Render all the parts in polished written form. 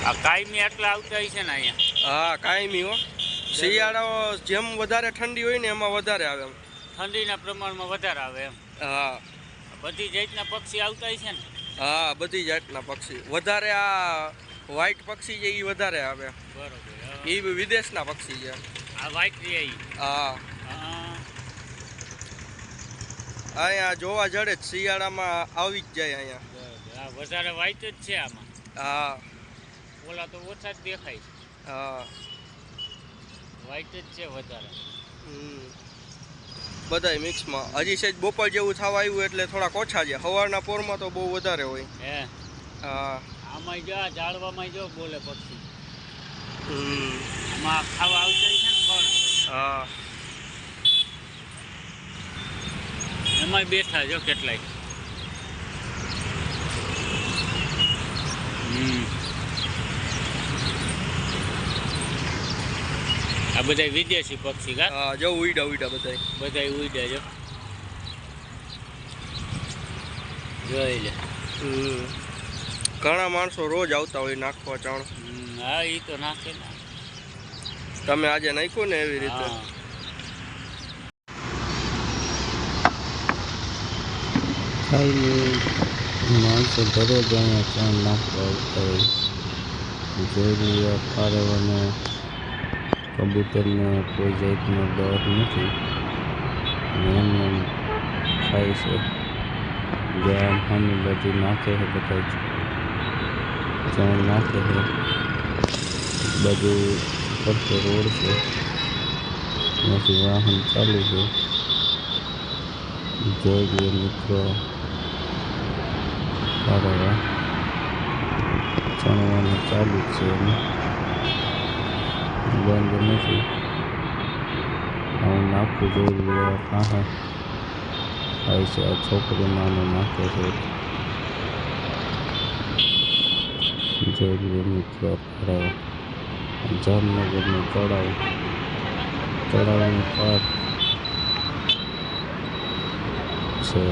આ કાયમી એટલા આવતા હશે ને અહીંયા? હા કાયમી હો. શિયાળો જેમ વધારે ઠંડી હોય ને એમાં વધારે આવે એમ. ઠંડીના પ્રમાણમાં વધારે આવે એમ? હા. બધી જાતના પક્ષી આવતા હશે ને? હા બધી જાતના પક્ષી વધારે. આ વ્હાઈટ પક્ષી છે એ વધારે આવે. બરોબર. એ વિદેશના પક્ષી છે. આ વ્હાઈટ રે? હા. અહીંયા જોવા જડે જ શિયાળામાં આવી જ જાય અહીંયા. બરોબર. આ વધારે વ્હાઈટ જ છે આમાં? હા. ઓલા તો ઓછા જ દેખાય છે. હા વ્હાઈટ જ છે વધારે. બધાય મિક્સમાં. હજી સેજ બપોર જેવું થવા આવ્યું એટલે થોડાક ઓછા છે. સવારના પોરમાં તો બહુ વધારે હોય. હે? હા. આમાં જો આ ઝાડવામાં જો બોલે પક્ષી. આમાં ખાવા આવતા છે ને ફળ. હા. એમાંય બેઠા જો કેટલાય. આ બધા વિદેશી પક્ષી કા? હા જો ઉઈડા બધાય. બધાય ઉઈડા જો. જોઈ લે. ઘણા માણસો રોજ આવતા હોય નાખવા ચણ. હા એ તો નાખે ને. તમે આજે નાખ્યું ને એવી રીતે. માણસો દરરોજ અહીંયા ચણ નાખવા આવતા હોય. જોઈ પારેવાને કબૂતરને કોઈ જાતનો ડર નથી. એમને ખાય છે. જે આમ સામી બાજુ નાખે છે બધા ચણ નાખે છે. બાજુ ફરતે રોડ છે. ત્યાંથી વાહન ચાલુ છે. જોઈ લે મિત્રો પારેવા ચણવાનું ચાલુ જ છે. બંધ નથી. હું નાખું જોઈ લે કાંહે ખાય છે. આ છોકરી માને નાખે છે. જોઈ લે મિત્રો પારેવા. જામનગરનું તળાવની પાર છે.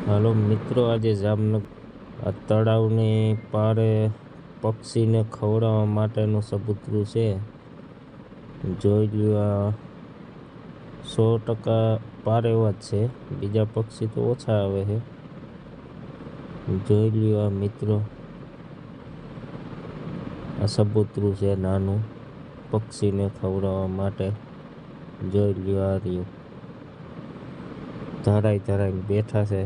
હાલો મિત્રો, આજે જામનગર આ તળાવની પારે પક્ષીને ખવડાવવા માટેનું સબૂતરું છે. જોઈ લ્યો 100% પારેવા જ છે. બીજા પક્ષી તો ઓછા આવે છે. જોઈ લ્યો આ મિત્રો, આ સબૂતરું છે નાનું પક્ષીને ખવડાવવા માટે. જોઈ લ્યો આ રહ્યું. ધરાઈને બેઠા છે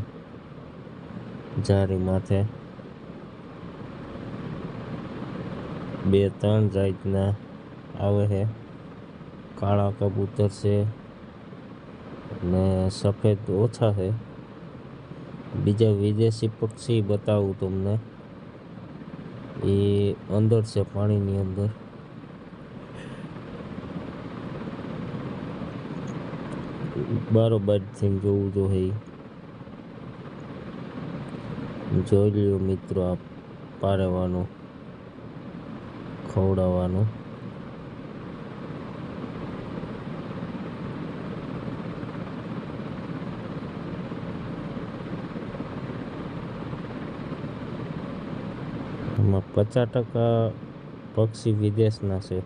જારી માથે. 2-3 જાતના આવે છે. કાળા કબૂતર છે ને સફેદ ઓછા છે. બીજા વિદેશી પક્ષી બતાવું તમને. એ અંદર છે, પાણીની અંદર. બારોબારથી જોવું જોઈએ. જોઈ લ્યો મિત્રો આ પારેવાનું ખવડાવવાનું. એમાં 50% પક્ષી વિદેશના છે.